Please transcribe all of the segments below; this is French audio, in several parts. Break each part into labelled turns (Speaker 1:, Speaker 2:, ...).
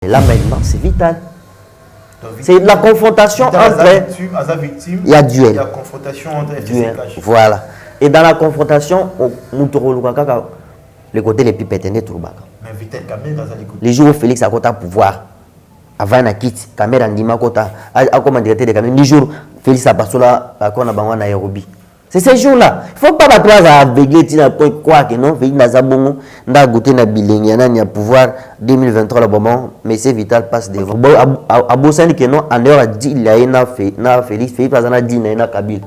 Speaker 1: Et là maintenant, c'est vital. C'est la confrontation entre...
Speaker 2: victime,
Speaker 1: il y a duel.
Speaker 2: Il y a confrontation entre FCC Cash.
Speaker 1: Voilà. Et dans la confrontation, nous trouvons le côté les plus pétendés.
Speaker 2: Mais Vital Kamere,
Speaker 1: les jours où Félix a côté pouvoir, avant la quitte, Kamere Andima Kota, a comme directeur de Kamere, les jours Félix a passé là, à Nairobi. C'est ces jours-là. Il ne faut pas battre à aveugler, quoi que non, Félix Nazabongo, n'a goûté na bilingue, n'a ni pouvoir 2023 le moment, mais c'est vital passe devant. À Bossani que non, en dehors dit il y a na Félix, Félix a dit na Kabila.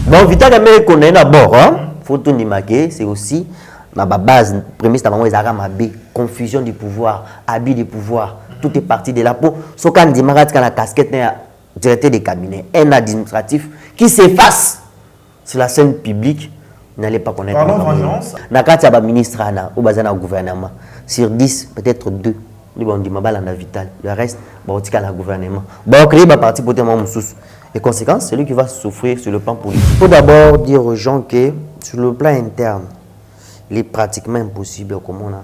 Speaker 1: Bon, vital Kamere connaît d'abord, hein. Faut tout nimaquer, c'est aussi na base prémisse na maman ezaka mabe, confusion du pouvoir, abus du pouvoir. Tout est parti de la peau. So quand dit marat quand la casquette n'est directeur de cabinet, un administratif qui s'efface sur la scène publique, n'allez pas connaître.
Speaker 2: Parlons vengeance.
Speaker 1: Nakati ba ministre ana ou bazana gouvernement. Sur 10, peut-être 2. Ni bon dit mabala na vital. Le reste ba otika na gouvernement. Ba créer ba parti pour témoin moussous. Et conséquence, c'est lui qui va souffrir sur le plan politique. Il faut d'abord dire aux gens que sur le plan interne, il est pratiquement impossible comme on a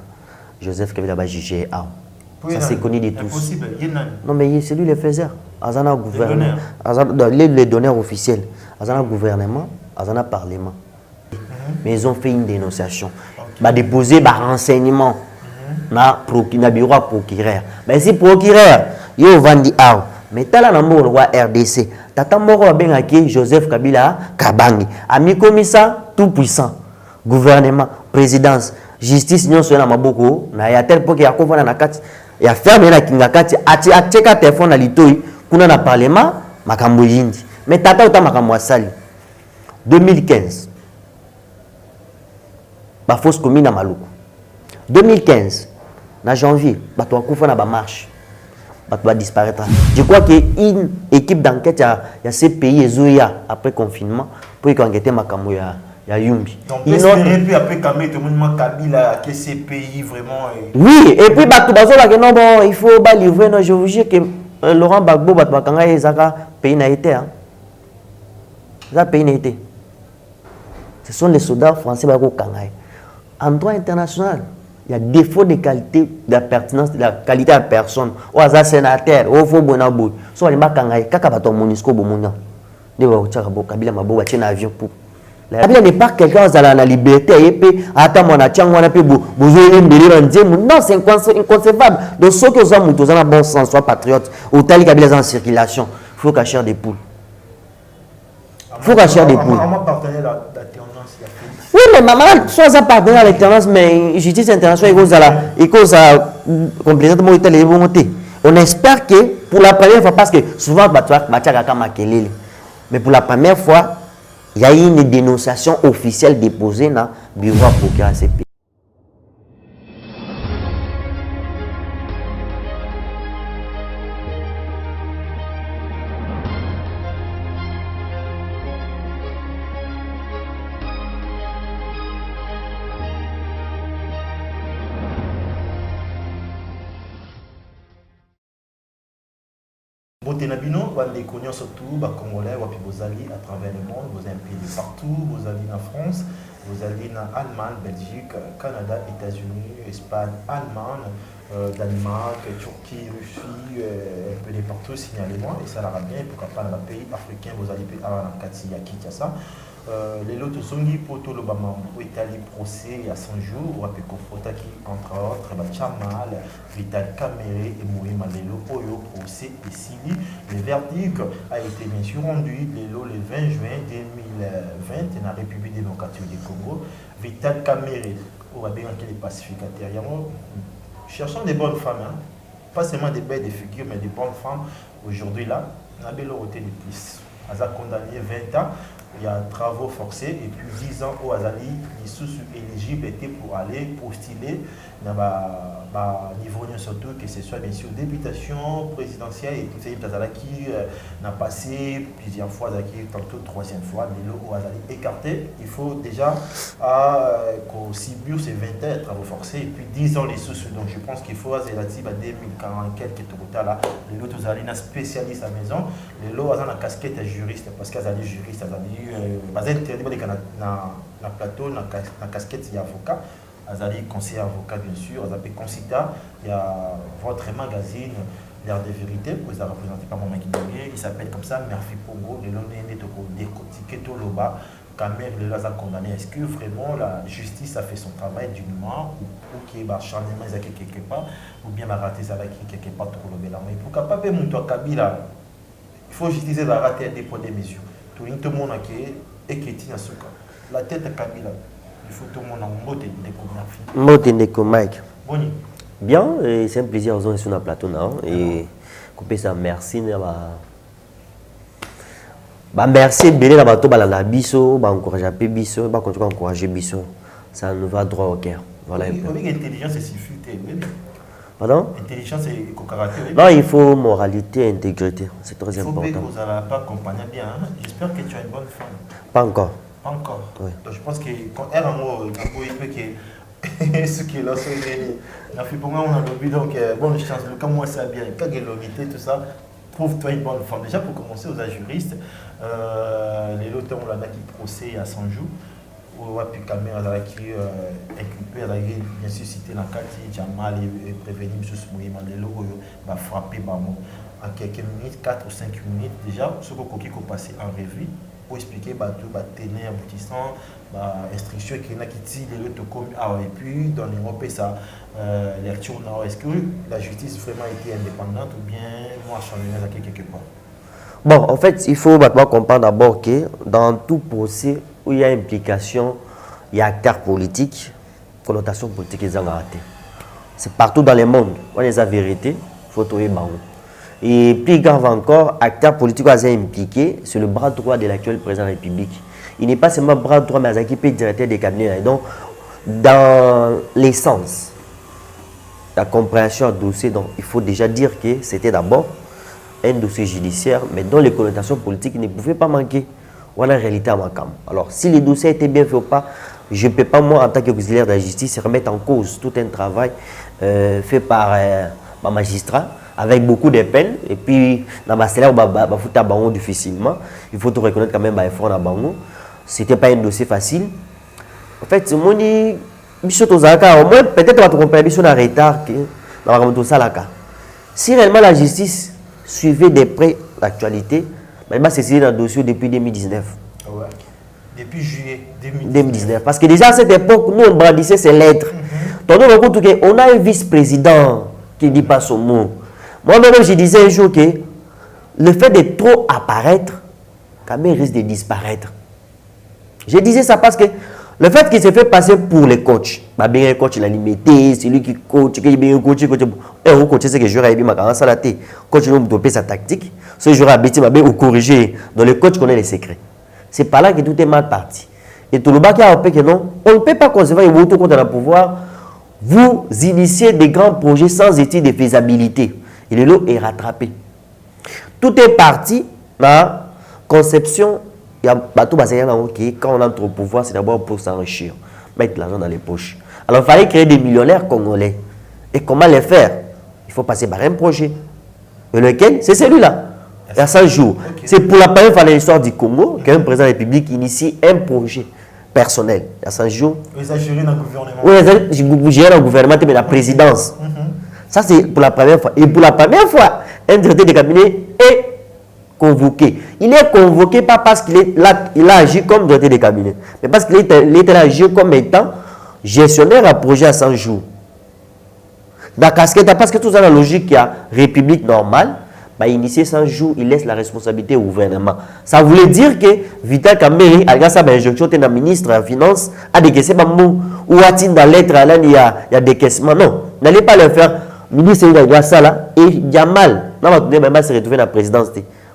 Speaker 1: Joseph Kabila va juger à. Ça c'est connu de tous.
Speaker 2: Impossible.
Speaker 1: Non mais c'est lui le faiseur. Azana gouvernement. Les donneurs officiels. Azana gouvernement, Azana parlement. Mais ils ont fait une dénonciation. Bah déposer bah renseignement. Na bureau procureur. Mais si procureur, yo vandi a. Mais tala na mo roi RDC. Tata moko bengaki Joseph Kabila Kabangi. Ami commissaire tout puissant. Gouvernement, présidence, justice nyonso na maboko na ya tel poke ya kovana na kati ya ferme na kinga kati ati acheka téléphone na litoi kuna na parlement makambo yindi. Mais tata uta makambo asali 2015 ba fausse commune na Maluku 2015 na janvier bato akufa na ba marche bato va disparaître. Je crois que une équipe d'enquête ya CPI ezoya après confinement pour enquêter makambo ya Yumbi.
Speaker 2: Donc, puis après Kamé, tout le monde Kabila, que ces pays vraiment.
Speaker 1: Oui, et puis non, bon, il faut livrer. Non, je vous jure que Laurent Gbagbo, Batbakanga, et Zaka, pays n'a été. Ça, pays n'a été. Ce sont les soldats français qui ont été. En droit international, il y a défaut de qualité, de la pertinence, de la qualité de la personne. Ou à sénateur, ou au Bonabou. Soit les Bakanga, Kakabaton Monisco, Bomona. De Kabila Mabo, un avion pour. Kabila n'est pas quelqu'un qui a la liberté et puis attends mon atchang on a pu non c'est inconcevable. Donc ceux qui ont un bon sens soit patriote ou tel Kabila en circulation, il faut cacher des poules. Il faut cacher des poules. Oui mais maman soit un partenaire à l'alternance mais justice internationale il cause à complètement les volontés. On espère que pour la première fois parce que souvent mais pour la première fois il y a eu une dénonciation officielle déposée dans le bureau procureur ACP.
Speaker 2: Botenabino, les connus surtout, Congolais, Bozali à travers le monde, vous avez pays de partout, vous allez en France, vous allez en Allemagne, Belgique, Canada, États-Unis, Espagne, Allemagne, Danemark, Turquie, Russie, un peu de partout, signalez-moi, et ça l'ira bien, pourquoi pas dans le pays africain, vous allez à Katia, Kinshasa. Les lots de Zongi, Poto, le Bamam, Italie, procès, il y a 100 jours, on va confronter qui, entre autres, Chamal, Vital Kamere et Moïse Malelo, Oyo, procès et Sili. Le verdict a été bien sûr rendu le 20 juin 2020 dans la République démocratique du Congo. Vital Kamere, on va bien que les pacificateurs, cherchons des bonnes femmes, hein? Pas seulement des belles figures, mais des bonnes femmes. Aujourd'hui, là, on a belle de plus. On a condamné 20 ans. Il y a travaux forcés et puis 10 ans au Azali, ils sont éligibles pour aller postuler dans le niveau surtout que ce soit bien sûr députation présidentielle et tout ça qui n'a passé plusieurs fois, tantôt troisième fois, mais là au Azali écarté, il faut déjà qu'au Sibiu c'est 20 ans travaux forcés et puis 10 ans les sous. Donc je pense qu'il faut relative à 2040 quelques temps là, les lots Azali n'a spécialiste à la maison, les lots Azali la casquette juriste parce qu'Azali juriste Azali basé interdit na plateau na casquette d'avocat Azali conseiller avocat bien sûr, Azapé Concita, il y a votre magazine, L'Air des Vérités, vous a représenté par Maman Kidongé, il s'appelle comme ça, Murphy Pongo, le Loné Toko décortiqué Toloba, Kamer le Laza condamné. Est-ce que vraiment la justice a fait son travail dignement ou qu'il y a un changement quelque part, ou bien raté ça quelque part pour le Bélan? Mais pour capable de Kabila, il faut justice la rater des points de mesure. Tout le monde et qui est la tête de Kabila. Il faut tout le monde en mode de
Speaker 1: Mode de Mike.
Speaker 2: Boni.
Speaker 1: Bien, c'est un plaisir aux sur le plateau et couper ça merci merci belé la bateau balana biso ba encourager biso ba continuer encourager biso, ça nous va droit au cœur. Voilà.
Speaker 2: Oui, intelligence et civilité.
Speaker 1: Pardon?
Speaker 2: Intelligence et caractère.
Speaker 1: Non, il faut moralité et intégrité, c'est très important.
Speaker 2: Il faut que vous n'allez pas accompagner bien. J'espère que tu as une bonne femme.
Speaker 1: Pas encore.
Speaker 2: Pas encore.
Speaker 1: Oui.
Speaker 2: Donc je pense que quand elle a un mot, il peut ce qui est là, c'est la fille pour moi, on a le donc bonne chance. Comme moi, c'est bien. Quand il y a l'honnêteté, tout ça, trouve-toi une bonne femme. Déjà, pour commencer, aux juristes, les lots, on a qui procès à 100 jours. Ou puis caméra qui inculpé, bien sûr, cité dans le quartier, Jamal et prévenir M. Soumouyé Mandelo, va frapper en quelques minutes, 4 ou 5 minutes. Déjà, ce qu'on passé en revue pour expliquer tout, tenir aboutissant, instruction qui n'a qui tire les autres comme et puis dans l'Europe ça lecture est-ce que la justice vraiment été indépendante ou bien moi changé quelque part?
Speaker 1: Bon, en fait, il faut comprendre d'abord que dans tout procès où il y a implication, il y a acteurs politiques, connotation politique ils ont raté. C'est partout dans le monde. On les a vérité, il faut trouver bon. Et plus grave encore, acteurs politiques sont impliqués, c'est le bras droit de l'actuel président de la République. Il n'est pas seulement bras droit, mais il peut être directeur des cabinets. Donc, dans l'essence, la compréhension du dossier, donc, il faut déjà dire que c'était d'abord un dossier judiciaire, mais dont les connotations politiques ne pouvaient pas manquer. Voilà la réalité à Makam. Alors, si les dossiers étaient bien faits ou pas, je ne peux pas, moi, en tant qu'auxiliaire de la justice, remettre en cause tout un travail fait par un magistrat, avec beaucoup de peine. Et puis, dans ma salaire, on faut tabanger difficilement. Il faut tout reconnaître quand même, effort dans Bango. Ce n'était pas un dossier facile. En fait, au moins, peut-être on va comprendre sur un retard dans tout ça. Si réellement la justice suivait de près l'actualité, c'est saisi dans le dossier depuis 2019.
Speaker 2: Ouais. Depuis juillet
Speaker 1: 2019. Parce que déjà à cette époque, nous on brandissait ces lettres. On a un vice-président qui ne dit pas son mot. Moi-même, je disais un jour que le fait de trop apparaître, quand même, risque de disparaître. Je disais ça parce que le fait qu'il s'est fait passer pour les coachs, bien un coach, il a limité, c'est lui qui coach, qui est bien coach, un coach, c'est que je vais ma carence à la tête. Coach, il va doper sa tactique. Ce jour à bêtise, ou corriger. Dans le coach, connaît les secrets. C'est par là que tout est mal parti. Et tout le bas qui a que non, on ne peut pas concevoir une auto contre le pouvoir. Vous initiez des grands projets sans étude de faisabilité. Et le lot est rattrapé. Tout est parti dans la conception. Il y a tout quand on entre au pouvoir, c'est d'abord pour s'enrichir, mettre l'argent dans les poches. Alors il fallait créer des millionnaires congolais. Et comment les faire? Il faut passer par un projet. Et lequel? C'est celui-là. Il y a 100 jours. Okay. C'est pour la première fois dans l'histoire du Congo qu'un président de la République initie un projet personnel. Il y a 100 jours.
Speaker 2: Ils ont géré dans le gouvernement.
Speaker 1: Oui, ils ont géré dans le gouvernement, mais la présidence. Ça, c'est pour la première fois. Et pour la première fois, un directeur de cabinet est convoqué. Il est convoqué pas parce qu'il a agi comme directeur de cabinet, mais parce qu'il est agi comme étant gestionnaire à projet à 100 jours. Dans la casquette, parce que tout ça, dans la logique, il y a République normale, initier 100 jours, il laisse la responsabilité au gouvernement. Ça voulait dire que Vital Kamerhe, à grâce à l'injonction de la ministre de la Finance, a décaissé ou a-t-il dans lettre, il y a décaissement. Non, n'allez pas le faire. Le ministre de la ça là, et il y a mal. Non, on va se retrouver dans la présidence.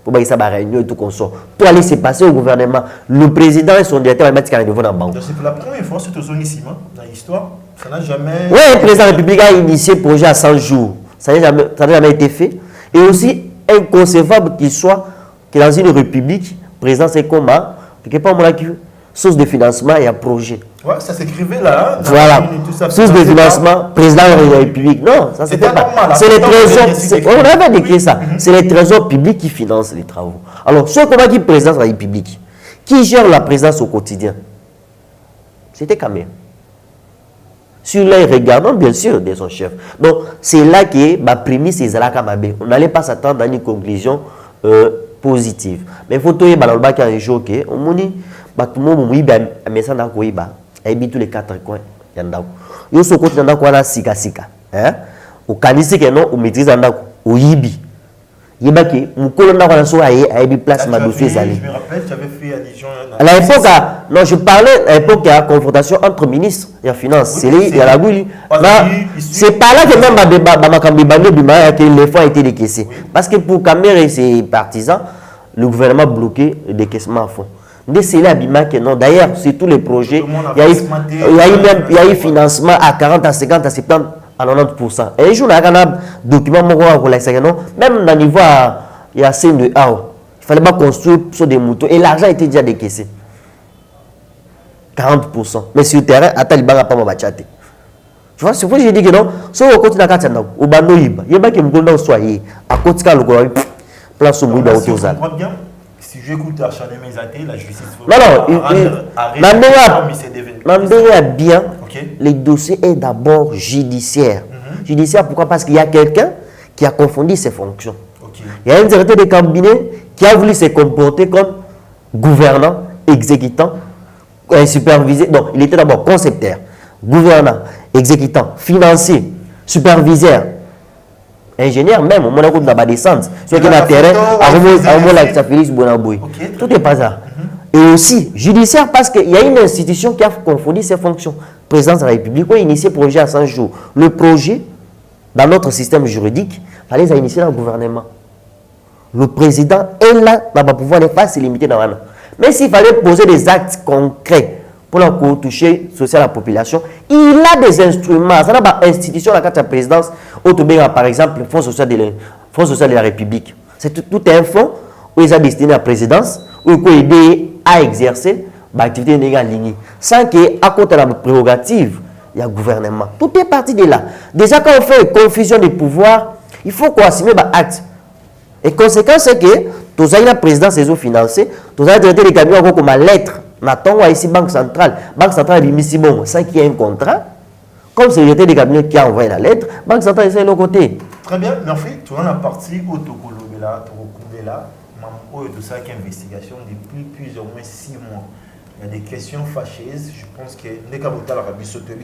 Speaker 1: Pour que ça va réunion et tout qu'on sort. Tout aller se passer au gouvernement. Le président et son directeur vont mettre un nouveau dans la banque.
Speaker 2: C'est pour la première fois, c'est au ici, dans l'histoire. Ça n'a jamais.
Speaker 1: Oui, le président de la République a initié le projet à 100 jours. Ça n'a jamais été fait. Et aussi, inconcevable qu'il soit que dans une république, le président c'est comment, quelque part, on a source de financement et un projet.
Speaker 2: Ouais, ça s'écrivait là.
Speaker 1: Voilà. Source de financement, président de la République. Non, ça c'était pas. C'est les trésors. On avait décrit ça. C'est les trésors publics qui financent les travaux. Alors, ce combat qui présente la République, qui gère la présidence au quotidien, c'était Kamer. sur les regardant bien sûr de son chef. Donc c'est là que ma prémisse est Zalaka Mabe. On n'allait pas s'attendre à une conclusion positive. Mais il faut tout y aller un jour que on moni tout le monde mais ça n'a quoi y ba et tous les quatre coins yanda. Yo so côté yanda quoi la sika hein au kanisi que non au maîtrise yanda au yibi. Yeba que mukolo na kwa so aye bi place ma dossier zali.
Speaker 2: Je me rappelle tu avais fait allusion
Speaker 1: à l'époque non je parlais à l'époque il y a confrontation entre ministres et finances c'est il y a la bouli. C'est pas là que même makambi bande bima que les fonds étaient décaissés parce que pour Cameroun et ses partisans le gouvernement bloqué le décaissement à fond. C'est là que non d'ailleurs c'est tous les projets il y a eu financement à 40 à 50 à 70 à 90%. Et je n'ai pas document même dans le niveau il y a C de A. Il fallait pas construire sur des moutons et l'argent était déjà décaissé. 40%. Mais sur le terrain, à Taliban pas ma chat. Tu vois, c'est pourquoi j'ai dit que non, si on continue à faire ça, au bando libre, il y a pas que nous soyons à côté de la place au bout de l'autre.
Speaker 2: Si j'écoute acharnement mes athées, la justice.
Speaker 1: Non, bien. Les dossiers est d'abord judiciaire. Judiciaire, pourquoi? Parce qu'il y a quelqu'un qui a confondu ses fonctions. Il y a un directeur de cabinet qui a voulu se comporter comme gouvernant, exécutant, supervisé. Donc, il était d'abord concepteur, gouvernant, exécutant, financier, superviseur, ingénieur même, au moment où on a descente. Sur le terrain, tout est pas ça. Et aussi, judiciaire, parce qu'il y a une institution qui a confondu ses fonctions. Présidence de la République, on a initié le projet à 100 jours. Le projet, dans notre système juridique, il fallait initier le gouvernement. Le président est là, n'a pas pouvoir pas se limiter dans la. Mais s'il fallait poser des actes concrets pour toucher social à la population, il a des instruments. Ça n'a pas institution la carte de la présidence, par exemple, le Fonds social de la République. C'est tout un fonds où ils ont destiné à la présidence, où il peut aider à exercer l'activité en ligne. Sans qu'à côté de la prérogative, il y a le gouvernement. Tout est parti de là. Déjà, quand on fait confusion des pouvoirs, il faut qu'on assume les actes. Et conséquence, c'est que tous les présidents sont financés, tous les directeurs des cabinets ont comme lettre. Nathan, ici, Banque centrale. Banque centrale, il dit bon, sans qu'il y ait un contrat. Comme c'est le directeur des cabinets qui a envoyé la lettre, Banque centrale, est de l'autre côté.
Speaker 2: Très bien, mais en fait, tu as la partie où tu là, tout ça qui est investigation depuis plus ou moins 6 mois. Il y a des questions fâcheuses. Je pense que dès que vous avez l'Arabie Saoudite,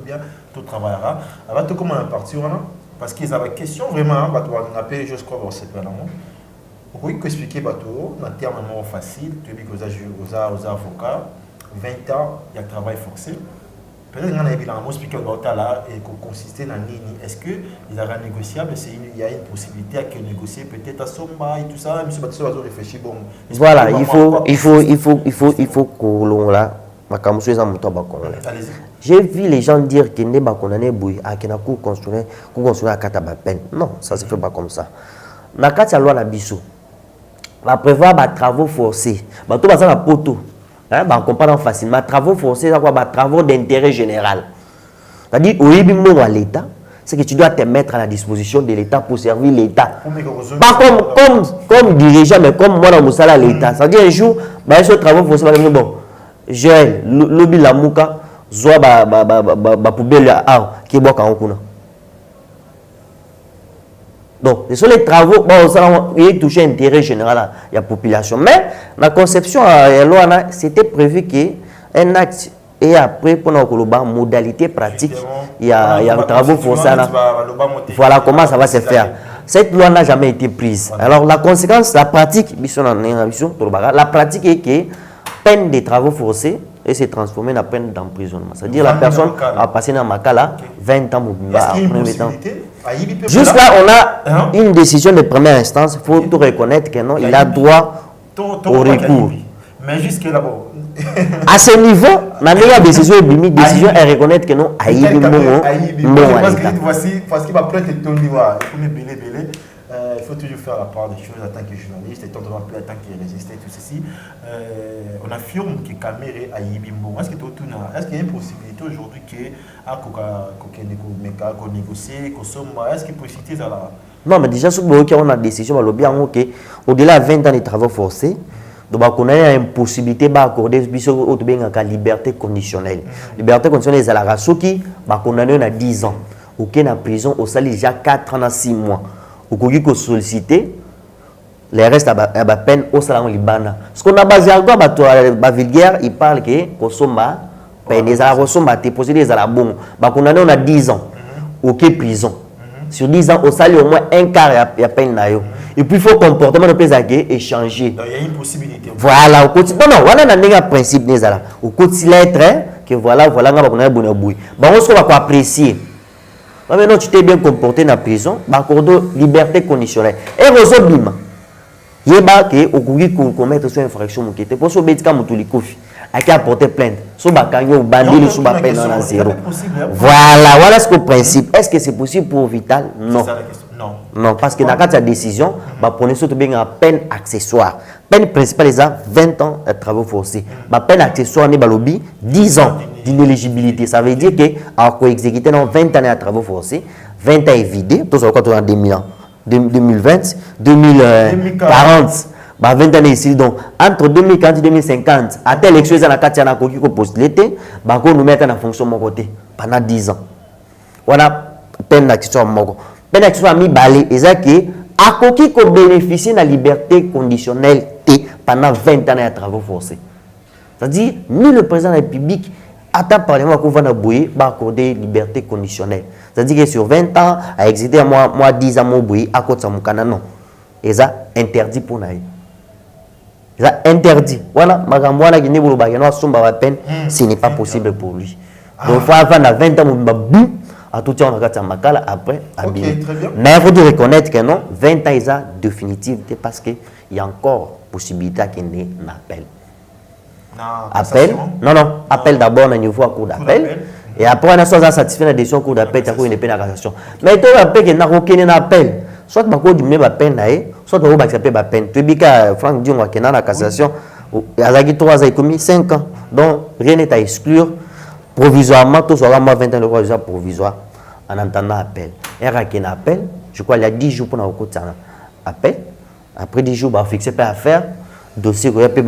Speaker 2: bien, tout travaillera. Alors, tu comment la partie parce qu'ils avaient des questions vraiment, on appelle les choses comme on sait pas. Vous pouvez expliquer bateau, dans termes facile, tu dis que vous avez avocats, 20 ans, il y a travail forcé. Peut-être qu'on a expliqué là et qu'on consistait dans l'ini. Est-ce qu'il y a négociable? Il y a une possibilité à négocier peut-être à Somba et tout ça. M. Bateau a réfléchi. Bon,
Speaker 1: voilà, il faut que l'on là. J'ai vu les gens dire que ne bakonane boui à kena ko construire à kataba peine. Non, ça se fait pas comme ça. Na kati loi na biso. Va prévoir des travaux forcés. Ba to baza na poto. Hein, ba comprendre facilement travaux forcés ça quoi ba travaux d'intérêt général. C'est-à-dire au yibimo à l'état, c'est que tu dois te mettre à la disposition de l'état pour servir l'état. Pas comme dirigeant mais comme moi dans mon salaire l'état. C'est-à-dire un jour ba ce travaux forcés ba bon. J'ai lobby la muka zoa ba poubelle a qui boit quand on. Donc, ce sont les travaux, ils touchent l'intérêt général à la population. Mais la conception à loi, c'était prévu qu'un acte et après, pour nos modalité pratique, il y a des travaux forcés. Voilà comment ça va se faire. Cette loi n'a jamais été prise. Alors, la conséquence, la pratique, la pratique est que peine des travaux forcés et s'est transformée en peine d'emprisonnement. C'est-à-dire la personne a passé dans ma cas là 20 ans. Juste là, on a une décision de première instance. Il faut tout reconnaître que non, il a droit au recours.
Speaker 2: Mais jusqu'à là-bas.
Speaker 1: À ce niveau, la meilleure décision est reconnaître que non,
Speaker 2: voici ma plainte est ton niveau. Il faut toujours faire la part des choses en tant que journaliste et en tant que résistant tout ceci. On affirme que Kamere a Yibimbo. Est-ce qu'il y a une possibilité aujourd'hui qu'on négocie, qu'on somme? Est-ce qu'il y a une possibilité ça?
Speaker 1: Non, mais déjà, on a une décision, au-delà de 20 ans de travaux forcés, Donc, on a une possibilité d'accorder la liberté conditionnelle. Liberté conditionnelle, c'est la race qui a 10 ans. Ou qui est en prison, au salaire déjà 4 ans à 6 mois. Ou qui est sollicité, les restes à la peine au salaire en Liban. Ce qu'on a basé à quoi, Vulgaire, il parle que Kosoma, les Arosoma, t'es possédé les Arabons. On a 10 ans. Ou qui est prison. Sur 10 ans, au salaire au moins un quart de la peine. Et puis, il faut comportement de pésaguer et changer.
Speaker 2: Donc, il y a une possibilité.
Speaker 1: Voilà, au quotidien. Non, voilà, on a un principe. Au quotidien, que voilà, on a un bon bout. On va apprécier. Maintenant, tu t'es bien comporté dans la prison, accorder liberté conditionnelle. Et Rosobima, il y a des gens qui commettent une infraction. Pour ce qui est apporter plainte. Si vous bandit, si vous peine en zéro. Voilà ce que le principe. Est-ce que c'est possible pour Vital? Non. Non, parce que dans la décision, prenez surtout bien la peine accessoire. Peine principale, c'est 20 ans de travaux forcés. La peine accessoire, c'est 10 ans d'inéligibilité. Ça veut dire qu'on a exécuté 20 ans de travaux forcés, 20 ans évidés, tout ça en 2020, 2040. 20 ans ici, donc entre 2040 et 2050, à telle élection, il y a un qui postulé, on nous met en fonction de mon côté pendant 10 ans. Voilà, peine accessoire. Peine accessoire mis balé, et ça qui a qui bénéficie de la liberté conditionnelle pendant 20 ans de travaux forcés. C'est-à-dire, ni le président de la République attend par exemple qu'on va accorder liberté conditionnelle. C'est-à-dire que sur 20 ans, à exécuter moi 10 ans, mon bouillir, à côté de mon canal, non. Et ça, interdit pour nous. Ça, interdit. Voilà, ce n'est pas possible pour lui. Donc, il faut avoir 20 ans, à tout temps, on regarde Makala après. Mais il faut reconnaître que non, 20 ans, c'est définitif parce qu'il y a encore possibilité qu'il y ait un appel. Appel? Non, appel d'abord au niveau à cours d'appel. Et après, on a soit satisfait la décision cours d'appel, il y a une peine à cassation. Mais il y a un appel qui n'a aucun appel. Soit tu as dit que peine, soit tu as accepté la peine. Tu dis que Franck Dion a la cassation, il y a 3 ans, commis 5 ans. Donc, rien n'est à exclure. Provisoirement, tout sera 20 ans de provisoire provisoire en entendant l'appel. Il y a un appel, je crois qu'il y a 10 jours pour nous appel. Après 10 jours, on va fixer pas à faire. Dossier qu'on peut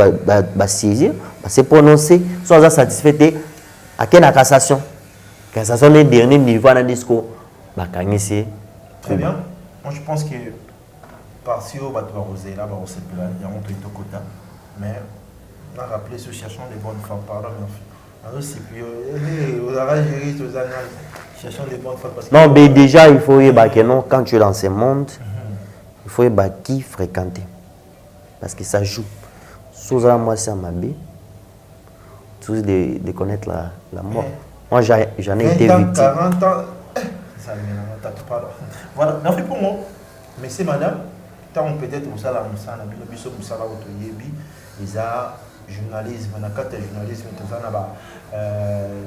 Speaker 1: saisir, c'est prononcé, soit satisfait à quelle cassation. Cassation est le dernier niveau dans le discours.
Speaker 2: Très bien. Moi, je pense que par si on va te arroser là, on sait plus là, il y a un truc de quota. Mais on a rappelé ce cherchant des bonnes femmes, pardon, mais on c'est plus. Vous avez géré tous les annales, cherchant des bonnes femmes.
Speaker 1: Non, mais déjà, il faut que non, quand tu es dans ce monde, il faut qui fréquenter. Parce que ça joue. Sous moi, c'est ma vie. Tous de connaître la mort. Moi, j'en ai été victime.
Speaker 2: 40 ans. Voilà, merci pour moi. Merci madame. Tant peut-être vous savez, ils ont journalisme, dans le cadre de journalisme,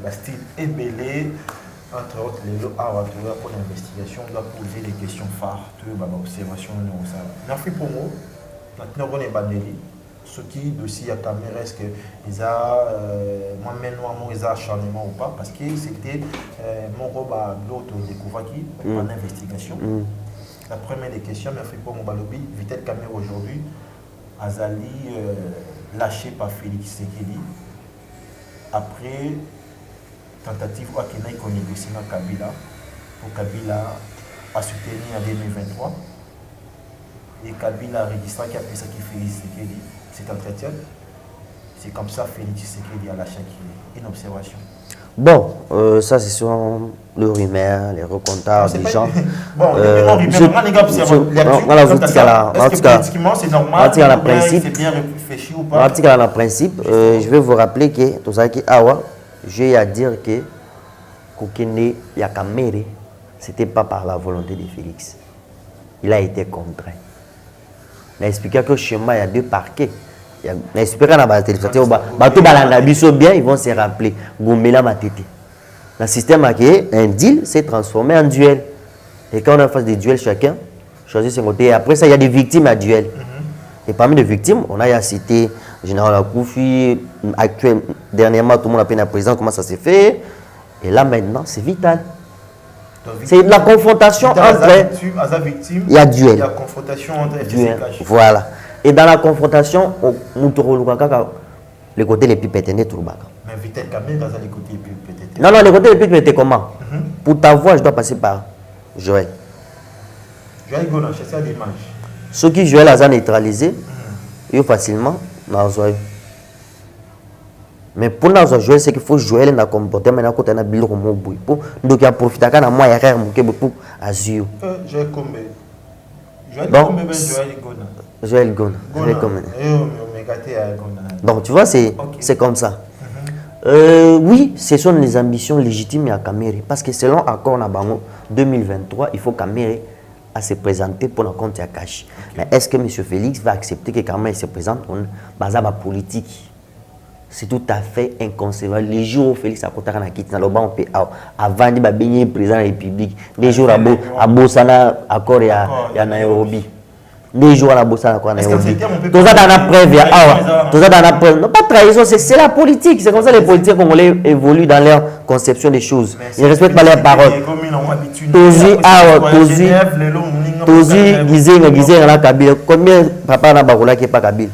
Speaker 2: le style ébélé, entre autres, les lots pour l'investigation, on doit poser des questions phares, l'observation. Merci pour moi. Maintenant, on est bandeli. Ce qui dossier à caméra, est-ce que ils ont moi ils ont acharnement ou pas, parce que c'était mon robe à l'autre découvert qui en investigation. La première des questions, merci pour mon balobi, Vitel Caméra aujourd'hui, Azali lâché par Félix Sekeli. Après tentative à Kenai qu'on négocie avec Kabila, pour Kabila a soutenu en 2023. Et Kabila a registré qui a fait ça qui Félix Sekeli. Cet entretien, c'est comme ça Félix Sekeli a lâché une observation.
Speaker 1: Bon, ça c'est sur le rumeur, les recomptages des gens.
Speaker 2: Bon, politiquement c'est normal, c'est bien réfléchi ou pas.
Speaker 1: En principe, je vais vous rappeler que tout ça qui awa, j'ai à dire que Kokene Yakamere, c'était pas par la volonté de Félix. Il a été contraint. Il a expliqué que chez moi il y a 2 parquets. Il a expliqué que la télévision, bien, ils vont se rappeler. Goumela Matete. Le système a un deal s'est transformé en duel. Et quand on a face des duels, chacun choisit son côté. Et après ça, il y a des victimes à duel. Et parmi les victimes, on a cité le général Akoufi, actuel, dernièrement, tout le monde a pris la présidence, comment ça s'est fait. Et là maintenant, c'est vital. C'est la confrontation entre.
Speaker 2: Il y a duel. Il y a confrontation entre
Speaker 1: Voilà. Et dans la confrontation, nous les côtés les plus pétendés,
Speaker 2: mais Vital Kamerhe dans les côtés les plus pétendés.
Speaker 1: Non, les côtés les plus pétendés, comment? Pour ta voix, je dois passer par Joël.
Speaker 2: Joël Gona, c'est ça l'image.
Speaker 1: Ceux qui Joël a neutralisé, ils facilement, mais pour nous jouer, c'est qu'il faut jouer dans le comportement, dans le bureau comme pour donc il y a profité quand moi il y a pour azur.
Speaker 2: Joël Gona.
Speaker 1: Joël Gona. Donc tu vois c'est comme ça. Oui, ce sont les ambitions légitimes à Kamerhe parce que selon accord Nabango 2023, il faut Kamerhe à se présenter pour le compte à cash. Mais est-ce que M. Félix va accepter que Kamerhe se présente pour base politique? C'est tout à fait inconcevable. Les jours où Félix a contacté la quitte dans le banc, avant de baigner président de la République, les jours à Bossana, accord à Nairobi. Les jours à la Bossana, accord à Nairobi. Tout ça dans la preuve, tout ça dans la preuve. Non, pas trahison, c'est la politique. C'est comme ça que les politiciens congolais évoluent dans leur conception des choses. Ils ne respectent pas leurs paroles. Combien papa n'a pas qui n'est pas Kabila?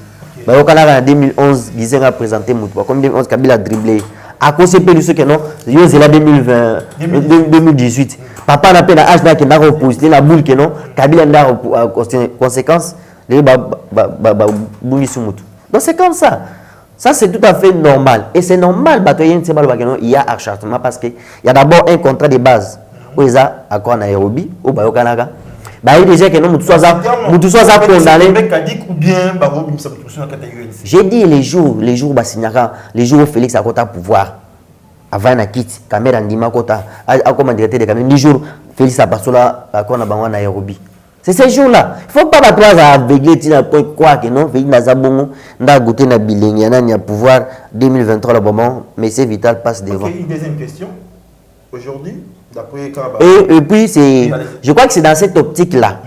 Speaker 1: En 2011, Gizeng a présenté Moutouba. Comme 2011, Kabila a dribblé. À cause de ceux qui non, c'est la 2018. Papa n'a pas l'âge qui n'a pas opposé, la boule qui non, Kabila n'a pas conséquence, les donc c'est comme ça. Ça c'est tout à fait normal. Et c'est normal, il y a acharnement parce qu'il y a d'abord un contrat de base. Où il y a accord en Nairobi, au Bayokanaka. Il déjà que nous soit condamné. J'ai dit les jours où Félix a quota pouvoir avant la quitte caméra ndima quota comme directeur de caméra les jours Félix a passé là à Konabangwa Nairobi. C'est ces jours-là. Il ne faut pas battre aveugler quoi que non Félix Nazabongo n'a goûté na bilingue y a pouvoir 2023 le moment mais c'est vital passe devant.
Speaker 2: OK, une deuxième question. Aujourd'hui
Speaker 1: et puis, je crois que c'est dans cette optique-là.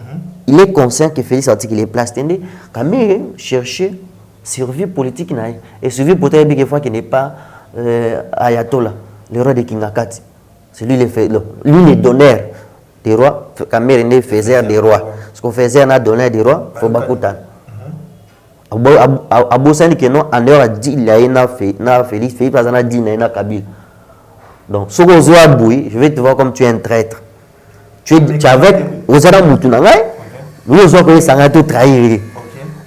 Speaker 1: Il est conscient que Félix Antique est placé. Kamerhe chercher survie politique. Et survie peut-être quelquefois qui n'est pas Ayatollah, le roi de Kingakati. C'est lui le donneur des rois. Kamerhe est faiseur des rois. Ce qu'on faisait, on a donné des rois, il faut pas coûter. Aboussani qui non, en dehors dit il y a Félix, Félix a dit il y a Kabila. Donc, ce que je vais te voir comme tu es un traître. Tu es avec Ozara Moutounangai, nous avons tout trahir.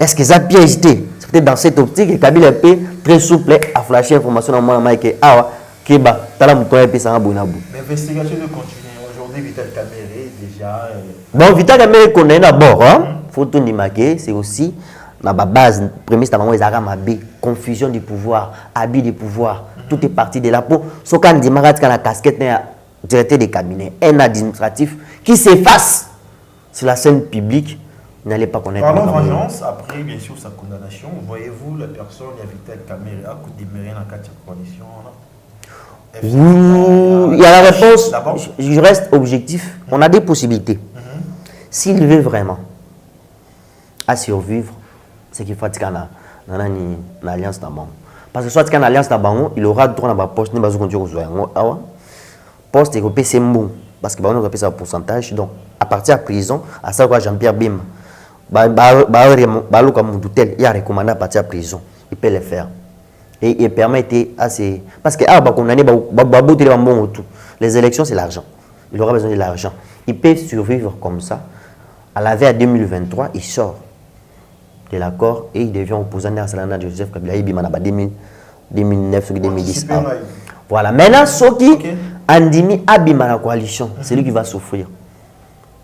Speaker 1: Est-ce que ça piège? C'est peut-être dans cette optique que Kabila est très souple à flasher l'information dans mon main que Keba, Tala Moutounangai et Sanga Bounabou.
Speaker 2: L'investigation de continuer. Aujourd'hui, Vital Kamerhe déjà.
Speaker 1: Bon, Vital Kamerhe connaît d'abord. Faut tout nimaquer, c'est aussi la base, prémisse, confusion du pouvoir, abus du pouvoir. Tout est parti de la peau. Ce qu'on dit, la casquette directeur des cabinets, un administratif qui s'efface sur la scène publique, n'allez pas connaître.
Speaker 2: Parlons vengeance, après bien sûr sa condamnation. Voyez-vous la personne, Vital Kamerhe, à coup de demeurer dans la coalition?
Speaker 1: Il y a la réponse. Je reste objectif. On a des possibilités. S'il veut vraiment à survivre, c'est qu'il faut être dans l'alliance d'abord. Parce que soit qu'il y a une alliance d'abord, il aura droit à la poste, il va continuer à poste et c'est bon. Parce que nous avons un pourcentage. Donc, à partir de la prison, à ça, Jean-Pierre Bim, il y a recommandé à partir de la prison. Il peut le faire. Et il permet assez. Parce que les élections, c'est l'argent. Il aura besoin de l'argent. Il peut survivre comme ça. À la veille 2023, il sort de l'accord et il devient opposant à Salana de Joseph Kabila. Il a 2009 ou 2010. Voilà. Maintenant, ceux qui Andimi abîme la coalition, c'est lui qui va souffrir.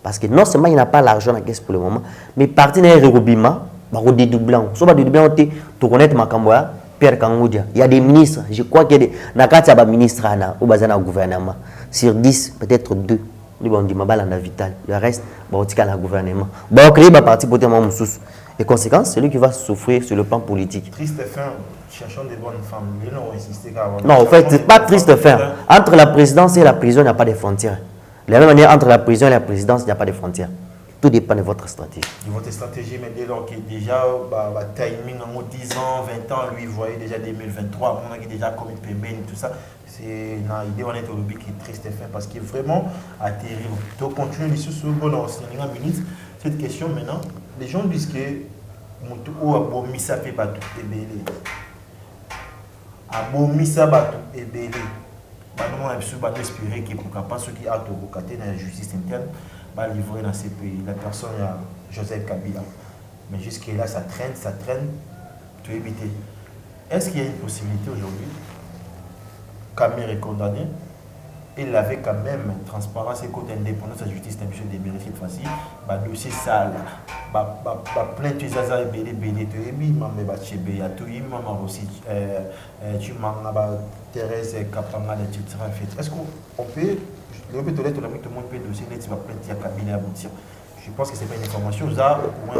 Speaker 1: Parce que non seulement il n'a pas l'argent dans la caisse pour le moment, mais parti dans les Rubima, il va dédoubler. Si on va dédoubler, tu connais Makamboya, Pierre Kangoudia. Il y a des ministres, je crois qu'il y a des ministres au gouvernement. Sur 10, peut-être 2. Le reste, il y a le gouvernement. Il va créer un parti pour et conséquence, c'est lui qui va souffrir sur le plan politique.
Speaker 2: Triste fin, cherchons des bonnes femmes.
Speaker 1: Non, en fait, ce n'est pas triste fin. Entre la présidence et la prison, il n'y a pas de frontières. De la même manière, entre la prison et la présidence, il n'y a pas de frontières. Tout dépend de votre stratégie.
Speaker 2: De votre stratégie, mais dès lors qu'il y a déjà timing en 10 ans, 20 ans, lui, vous voyez déjà 2023, on a déjà comme une paiement, tout ça. C'est une idée on est au lobby qui est triste fin parce qu'il est vraiment terrible. Donc, continuez sur ce bon minute. Cette question maintenant, les gens disent que mutu o abomisa pe batu ebele abomisa batu ebele bango na biso bato espérer que pourquoi pas ceux qui a to côté na justice interne va livrer dans ces pays la personne ya Joseph Kabila mais jusque là ça traîne tout éviter. Est-ce qu'il y a une possibilité aujourd'hui Kabila est condamné il avait quand même transparence et côté indépendance de la justice d'imputation de vérifier facile ba dossier sale ba plainte zaza ebele to ebi mambe ba chebe ya to ima ma aussi tu manga ba Thérèse Kapanga de titre en fait. Est-ce qu'on peut le peut tout le monde peut dossier net va plainte ya Kabila aboutir. Je pense que c'est pas une information ça
Speaker 1: ouais.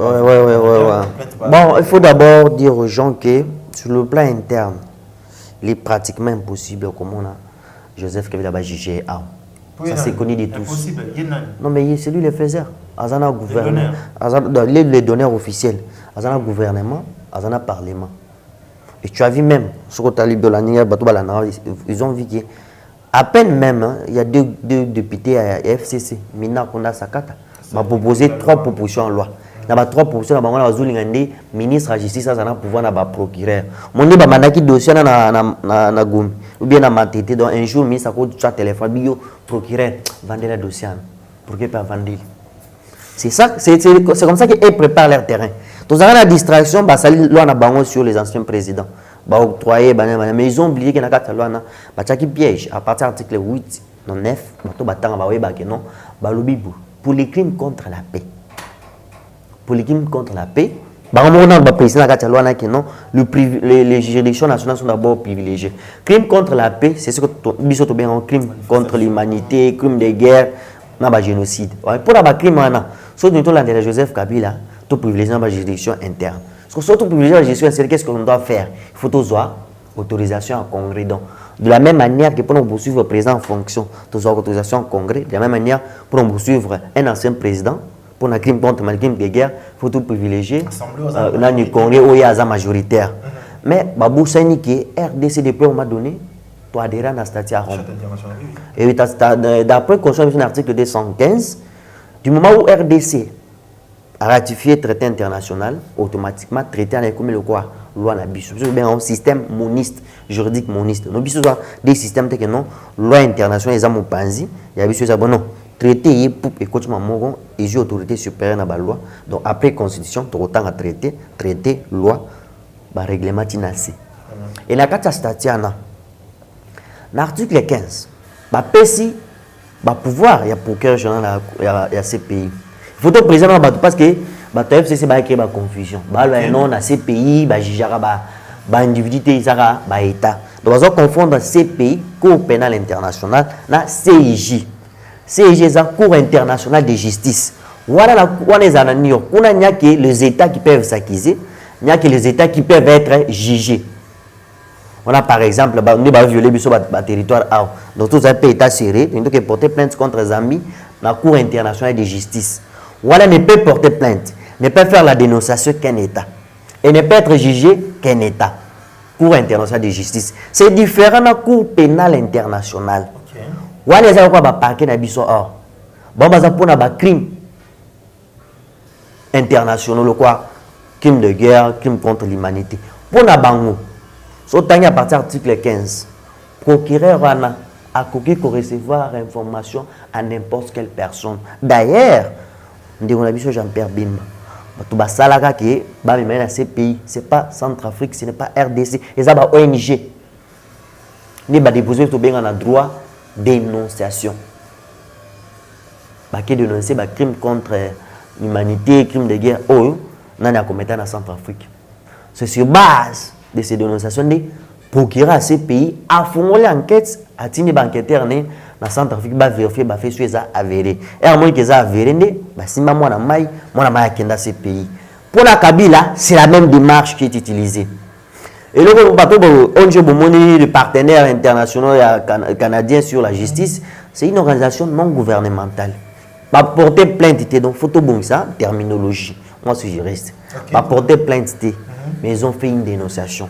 Speaker 1: Bon, il faut d'abord dire aux gens que sur le plan interne il est pratiquement impossible comme on a Joseph Kabila va juger. Ça c'est connu de tous. Non mais c'est lui le faiseur. Azana gouvernement. Les donneurs officiels. Azana gouvernement, Azana parlement. Et tu as vu même, sur le talib de l'année, ils ont vu qu'à peine même, il y a deux députés à FCC, Mina Konda Sakata, m'a proposé 3 propositions en loi. Il y a 3 propositions, il y a un ministre de la justice, il y a un pouvoir, il y a un procureur. Mon dit, il y a un dossier na Goumi, ou bien na Matete, donc un jour, il y a un téléphone, il y a un procureur, vendez le dossier. Pourquoi pas vendre? C'est ça, c'est comme ça qu'ils préparent leur terrain. Donc, la distraction, ça loi sur les anciens présidents. Octroyer, mais ils ont oublié qu'il y a une loi qui piège à partir de l'article 8, 9, pour les crimes contre la paix. Pour les crimes contre la paix, les juridictions nationales sont d'abord privilégiées. Crime contre la paix, c'est ce que nous avons crime contre l'humanité, crime de guerre, génocide. Pour la crime, surtout l'intérêt Joseph Kabila, tout privilégié la juridiction interne. Parce que surtout privilégié la juridiction interne, qu'est-ce qu'on doit faire? Il faut avoir autorisation en congrès. Donc, de la même manière que pour nous poursuivre le président en fonction de son autorisation en congrès, de la même manière pour nous poursuivre un ancien président, pour un crime contre un crime de guerre, il faut tout privilégier dans le congrès où il y a un majoritaire. Mais Babou Saini qui est RDC depuis on m'a donné, tu adhères à la statut à Rome. Et d'après la Constitution de l'article 215, du moment où RDC a ratifié le traité international, automatiquement traité en comme le quoi loi na biso. C'est bien un système moniste, juridique moniste. Nous biso des systèmes que non loi internationale ils ont panzi, il y a biso ça bon non traité pour écoute mamoron et j'ai autorité supérieure na ba loi. Donc après constitution tout autant à traité loi ba règlement tinasi. Et la carte statut na l'article 15 ba pesi ba pouvoir il y a procureur général il y a CPI. Il faut que le président parce que le FCC va créer la confusion. Non, dans ces pays, il individu, État. Donc, on va confondre CPI, Cour pénale internationale, na CIJ. CIJ, c'est la Cour internationale de justice. Voilà il n'y a que les États qui peuvent s'acquiser, il n'y a que les États qui peuvent être jugés. On a par exemple, on a violé le territoire. Donc, tous les pays États serrés, il faut porter plainte contre Zambie, la Cour internationale de justice. Voilà ne peut porter plainte, ne peut faire la dénonciation qu'un État. Et ne peut être jugé qu'un État. Cour internationale de justice. C'est différent de la Cour pénale internationale. Voilà les gens qui ont parqué dans le or. Bon, pour un crime international, crime de guerre, crime contre l'humanité. Pour un bango, à partir de l'article 15, procureur a recevoir information à n'importe quelle personne. D'ailleurs, on a vu Jean-Pierre Bimba. Ces pays, ce n'est pas Centrafrique, ce n'est pas RDC, c'est une ONG. Nous avons déposé un droit de dénonciation. Qui dénoncer des crimes contre l'humanité, crimes de guerre, nous avons commis en Centrafrique. C'est sur base de ces dénonciations que procurer à ces pays à fond l'enquête, à tenir l'enquêteur dans Centrafrique, va vérifier, va faire ça avéré. Et à moins que ça avéré, si moi na mai dans ces pays. Pour la Kabila, c'est la même démarche qui est utilisée. Et le le partenaire international canadien sur la justice, c'est une organisation non gouvernementale. Va porter plainte, donc photo bon ça, terminologie. Moi, je suis juriste. Va porter plainte, mais ils ont fait une dénonciation.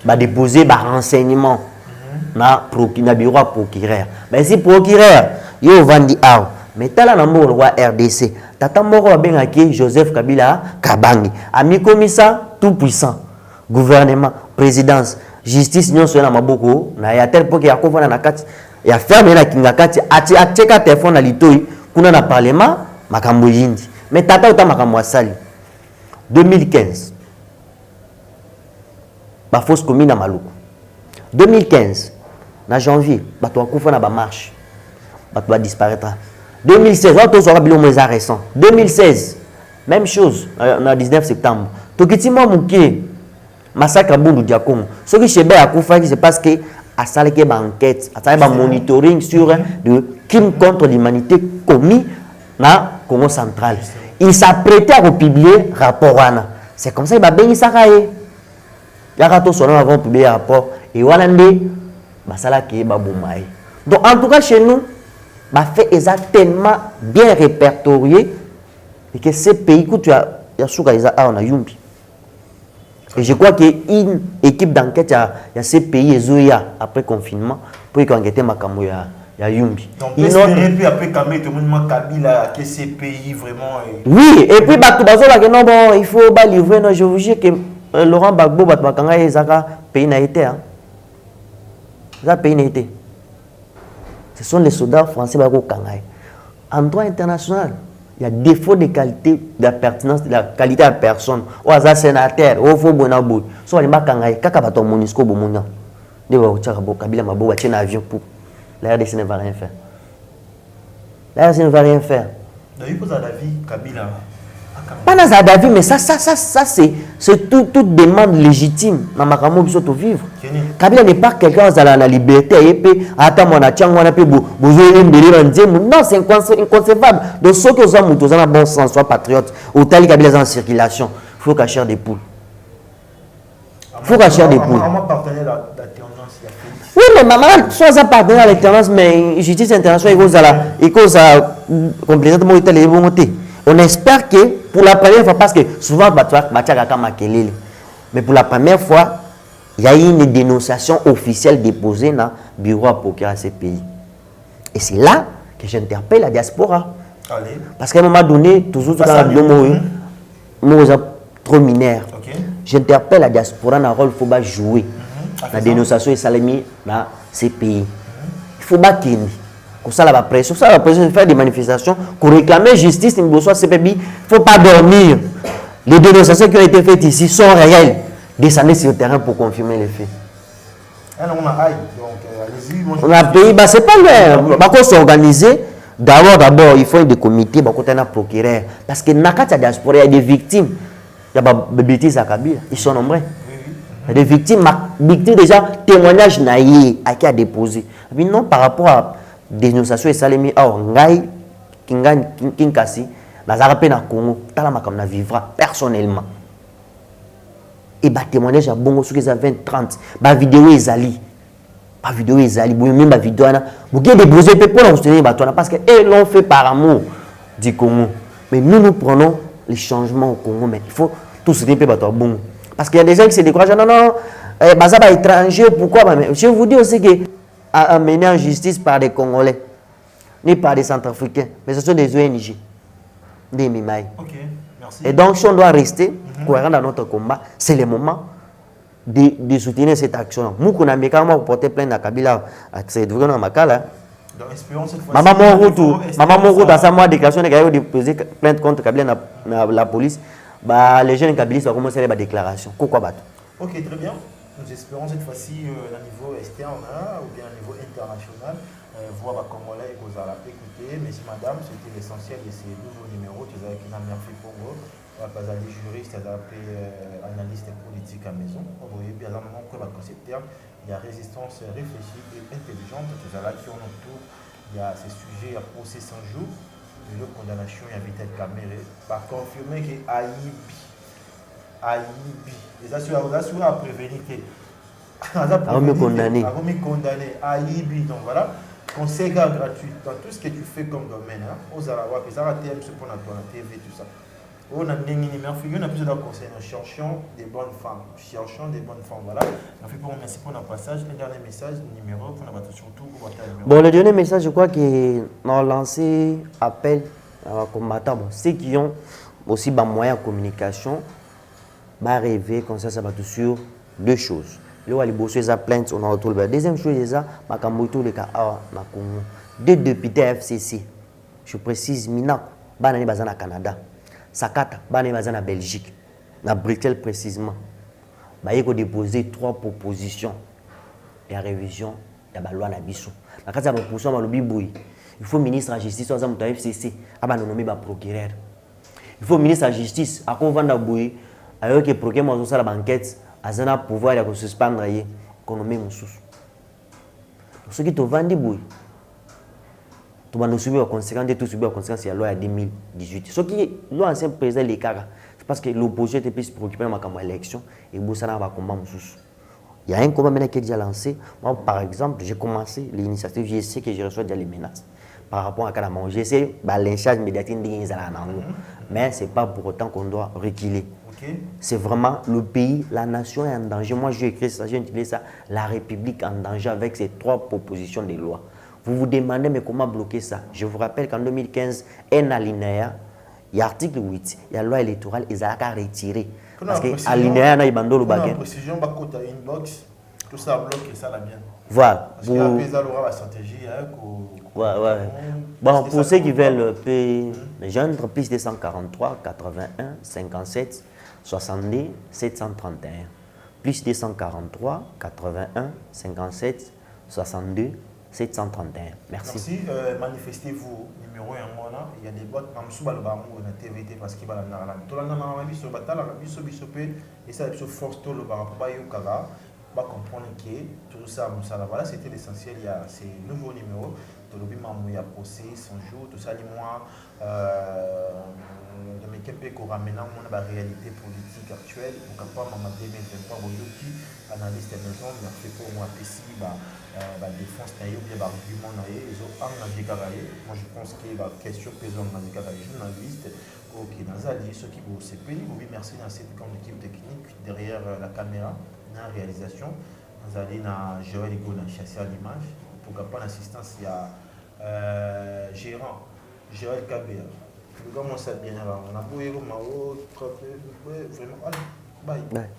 Speaker 1: Va déposer des renseignements. Na bureau procureur. Mais si procureur, yo vandi Mais tala na moko roi RDC. Tata moko abengaki Joseph Kabila Kabangi. Ami komisa tout puissant. Gouvernement, présidence, justice nyonso na maboko na ya tel point que ya kovana na kati ya ferme na kinga kati ateka téléphone na litoi kuna na parlement makambo yindi. Mais tata uta makambo asali. 2015. Ba fausse commune na Maluku. 2015 na janvier bato akufa na ba marche. Bato va disparaître. 2016, on sera bien moins récent. 2016, même chose, le 19 septembre. Tokiti moi mouké massacre à Bundu Diakongo. Ce qui chez Akoufa, c'est parce que à salle qui enquête, à salle monitoring sur le crime contre l'humanité commis dans Congo central. Il s'apprêtait à republier rapport wana. C'est comme ça il va béni sakaye. Ya rato son avant publier rapport et wanande basala qui ba boumai. Donc en tout cas chez nous bah fait exactement bien répertorié et que ces pays que tu as on a yumbi. Et je crois qu'une équipe d'enquête il y a ces pays ezoya après confinement pour enquêter makambo ya yumbi.
Speaker 2: Donc puis après quand même tout le monde Kabila que ces pays vraiment
Speaker 1: oui et puis bah tout bazola que non bon il faut pas livrer non je vous jure que Laurent Gbagbo bat bakanga ezaka pays na été hein. Ça pays na été. Ce sont les soldats français qui ont en droit international. Il y a défaut de qualité, de la pertinence, de la qualité de la personne. Ou à sénateur, ou faut bon abou. Soit les makangai, kaka baton monisco bomona. De wa uchaka bo kabila mabo wa tena avion pour. La RDC ne va rien faire. La RDC ne va rien faire.
Speaker 2: D'ailleurs pour la vie Kabila.
Speaker 1: Pas dans la vie mais ça c'est toute demande légitime dans makambo biso to vivre. Kabila n'est pas quelqu'un qui a la liberté et puis attends mon atchang wana pe bozoyé ndeli nzemu non c'est inconcevable. Donc ceux qui ont muto za bon sens soit patriote au tali Kabila en circulation, faut cacher des poules. Faut cacher des poules. Oui mais maman soit partenaire à l'alternance mais justice internationale il cause complètement italien monter. On espère que pour la première fois, parce que souvent, mais pour la première fois, il y a eu une dénonciation officielle déposée dans le bureau à procureur à ces pays. Et c'est là que j'interpelle la diaspora. Allez. Parce qu'à un moment donné, toujours quand on a trop mineurs, j'interpelle la diaspora dans le rôle qu'il faut jouer. La dénonciation est salamée dans ces pays. Il faut pas qu'il ça la pression, faire des manifestations, pour réclamer justice, il ne faut pas dormir. Les dénonciations qui ont été faites ici sont réelles. Descendez sur le terrain pour confirmer les faits. On a payé, c'est pas vrai. Par contre, s'organiser, d'abord, il faut des comités, un procureur. Parce que dans la diaspora, il y a des victimes. Il y a des bêtises à Kabila. Ils sont nombreux. Il y a des victimes déjà, témoignage naïe à qui a déposé. Mais non, par rapport à dénonciation et salemi ngai kinkasi nazara pe na Congo talama comme na vivra personnellement et ba témoignage à bongo sur les 20 30 ba vidéo ezali même ba vidéo na vous avez déposé pour nous soutenir parce que eux l'ont fait par amour du Congo mais nous prenons les changements au Congo mais il faut tout soutenir bato bongo parce qu'il y a des gens qui se découragent non baza ba étranger pourquoi mais je vous dis aussi que amené en justice par des Congolais, ni par des Centrafricains, mais ce sont des ONG, des Mimaï.
Speaker 2: Okay, merci.
Speaker 1: Et donc, si on doit rester cohérent dans notre combat, c'est le moment de soutenir cette action. Nous, on a mis quand même porter plainte à Kabila, c'est vraiment Makala.
Speaker 2: Donc, espérons cette fois.
Speaker 1: Maman Moro, dans sa mois déclaration, il a déposé plainte contre Kabila dans la police. Les jeunes Kabilistes vont commencer à la déclaration. Pourquoi battre?
Speaker 2: Ok, très bien. Nous espérons cette fois-ci à niveau externe ou bien à niveau international voir à Congolais et aux Arabes. Écoutez, messieurs, madame, c'était l'essentiel de ces nouveaux numéros. Tu as une merci pour vous. Pas des juristes, tu as analystes politiques à maison. Vous voyez bien dans le moment que cette terme, il y a résistance réfléchie et intelligente. Tu as là qui ont autour, il y a ces sujets à procès 100 jours. Et le condamnation, il y a Vitel Kamere. Par confirmer que Aïbi. Les assureurs à prévenir que.
Speaker 1: Condamné.
Speaker 2: Aïbi. Donc voilà. Conseil gratuit dans tout ce que tu fais comme domaine. Aux Arabes, que ça va TM, ce qu'on a dans la TV, tout ça. On a des numéros, on a plus de conseils. Cherchons des bonnes femmes. Cherchons des bonnes femmes. Voilà. On fait pour merci pour notre passage. Le dernier message, numéro, pour notre surtout.
Speaker 1: Bon, le dernier message, je crois que nous avons lancé appel à combattants. Bon, ceux qui ont aussi des moyens de communication, bah rêver comme ça va tout sur deux choses. Là, les bosser sa plainte, on a retrouvé. Deuxième chose, c'est ça, ma camboito le cas na Congo. Deux députés FCC. Je précise, Mina, banani bazana Canada. Sakata, banani bazana Belgique. Na Bruxelles précisément. Bah il faut déposer 3 propositions de révision de la loi na biso. Na kati ya proposition ba lobi boy. Il faut ministre de la justice soit muta FCC, aba nommer ba procureur. Il faut ministre de la justice à vanda boy. Alors que procureur mo ça la banquette, azana pouvoir de suspendre yé, économie mususu. Ce qui te vandi boy. Tu vas nous subir aux conséquences, tout subir aux conséquences de la loi de 2018. Ce qui est l'ancien président Lekara, c'est parce que l'opposition était plus préoccupée dans l'élection et Boussana va combattre mususu. Il y a un combat maintenant qui est déjà lancé. Moi, par exemple, j'ai commencé l'initiative, je sais que je reçois déjà les menaces par rapport à Kanamon. Je sais que l'incharge médiatique est mais ce n'est pas pour autant qu'on doit reculer. Okay. C'est vraiment le pays, la nation est en danger. Moi, j'ai écrit ça, j'ai intitulé ça « La République en danger » avec ces 3 propositions de loi. Vous vous demandez, mais comment bloquer ça? Je vous rappelle qu'en 2015, un alinéa, il y a l'article 8, il y a la loi électorale, ils ont retiré. Parce que l'alinéa, il y a bandolo bagay.
Speaker 2: Précision, inbox, tout ça bloque et ça la bien.
Speaker 1: Voilà.
Speaker 2: Parce qu'il y a la stratégie.
Speaker 1: Bon, pour ceux qui veulent payer, joindre plus 243 81 57 62 731. Plus 243 81 57 62 731. Merci.
Speaker 2: Manifestez-vous. Numéro 1, il y a des boîtes comme sous le bambou na TVT parce qu'il va la narra. Tout le monde a mis sur batala, et ça c'est force tout le bambou ba yokala. Va comprendre que tout ça, voilà, c'était l'essentiel. Il y a ces nouveaux numéros. Tout le monde a posé son jour, tout ça, moi, de mes quelques qu'on ramène la réalité politique actuelle. Pourquoi pas, maman 2023, qui analyse des maisons, mais fait pour moi, ici, défense, il y a des arguments, ils ont engagé carré. Moi, je pense que la question que ils ont engagé carré, journaliste, ok, dans ceux qui vous CP, vous merci dans cette grande équipe technique derrière la caméra. Réalisation, nous allons gérer les goûts, chasser à l'image. Pourquoi pas l'assistance, il y a gérant, Gérald Kabea. Le gars, moi, ça bien, on a beau, vraiment, allez, bye.